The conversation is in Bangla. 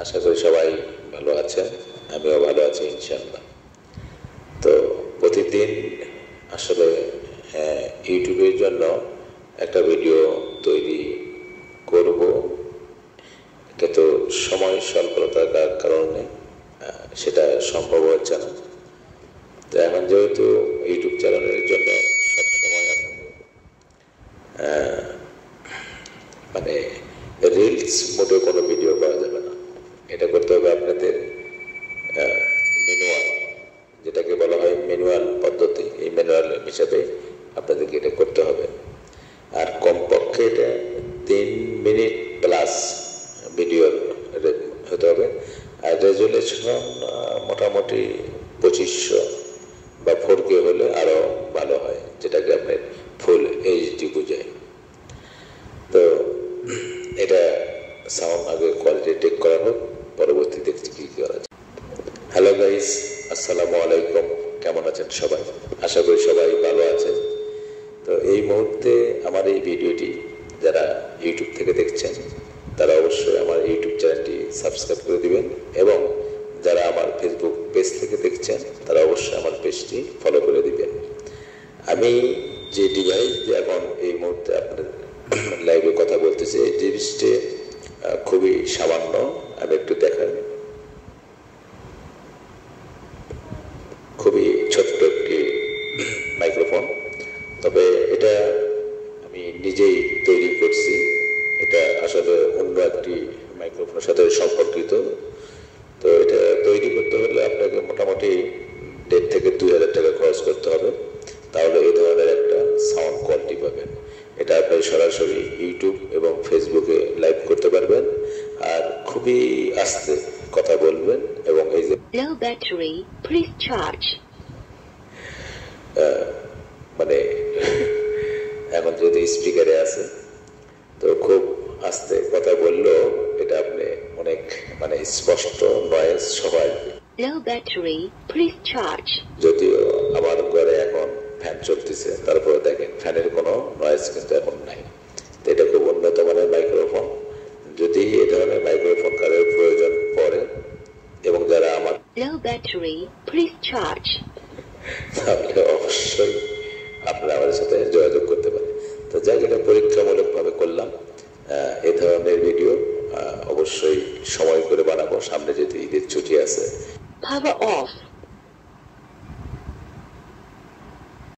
আশা করি সবাই ভালো আছেন, আমিও ভালো আছি ইনশাআল্লাহ। তো প্রতিদিন আসলে ইউটিউবের জন্য একটা ভিডিও তৈরি করব, কিন্তু সময় স্বল্পতার কারণে সেটা সম্ভব হচ্ছে না। তো এখন যেহেতু ইউটিউব চ্যানেলের জন্য সবসময় মানে রিলস মোডে কোনো ভিডিও করা যাবে না, এটা করতে হবে আপনাদের ম্যানুয়াল, যেটাকে বলা হয় ম্যানুয়াল পদ্ধতি। এই ম্যানুয়াল হিসাবে আপনাদেরকে এটা করতে হবে। আর কমপক্ষে এটা 3 মিনিট প্লাস ভিডিও হতে হবে। আর রেজুলেশন মোটামুটি 2500 বা 4K হলে আরও ভালো হয়, যেটাকে আপনার ফুল এইচডি বোঝায়। তো এটা সাউন্ড আগে কোয়ালিটি টেক করা হোক, পরবর্তী দেখছি কী করা যায়। হ্যালো গাইস, আসসালামু আলাইকুম। কেমন আছেন সবাই? আশা করি সবাই ভালো আছেন। তো এই মুহূর্তে আমার এই ভিডিওটি যারা ইউটিউব থেকে দেখছেন তারা অবশ্যই আমার ইউটিউব চ্যানেলটি সাবস্ক্রাইব করে দিবেন, এবং যারা আমার ফেসবুক পেজ থেকে দেখছেন তারা অবশ্যই আমার পেজটি ফলো করে দিবেন। আমি যে ডিভাইস দিয়ে এখন এই মুহূর্তে আপনাদের লাইভে কথা বলতেছি, এই ডিভাইসটি খুবই সামান্য। আমি একটু দেখাই, খুবই ছোট্ট একটি মাইক্রোফোন, তবে এটা আমি নিজেই তৈরি করছি। এটা আসলে অন্য একটি মাইক্রোফোনের সাথে সম্পর্কিত। তো এটা তৈরি করতে হলে আপনাকে মোটামুটি 1,500 থেকে 2,000 টাকা খরচ করতে হবে, তাহলে এই ধরনের একটা সাউন্ড কোয়ালিটি পাবেন। এটা আপনি সরাসরি ইউটিউব এবং ফেসবুকে লাইভ করতে পারবেন, আর খুবই আস্তে কথা বলবেন। এবং এই যে লো ব্যাটারি প্লিজ চার্জ, মানে এখন যদি স্পিকারে আছে তো খুব আস্তে কথা বললেও এটা আপনি অনেক মানে স্পষ্ট নয়েজ সবাই। লো ব্যাটারি প্লিজ চার্জ। যদিও আমার ঘরে এখন ফ্যান চলতেছে, তারপরে দেখেন ফ্যানের কোনো নয়েজ কিন্তু এখন নাই। তো এটা খুব উন্নত মানের মাইক্রোফোন। যদি এই ধরনের মাইক্রোফোন কারোর প্রয়োজন পড়ে এবং যারা আমার লো ব্যাটারি প্লিজ চার্জ, তাহলে অবশ্যই আপনারা আমাদের সাথে যোগাযোগ করতে পারেন। তো যাই, এটা পরীক্ষামূলকভাবে করলাম। এই ধরনের ভিডিও অবশ্যই সময় করে বানাবো, সামনে যেহেতু ঈদের ছুটি আছে। Power of.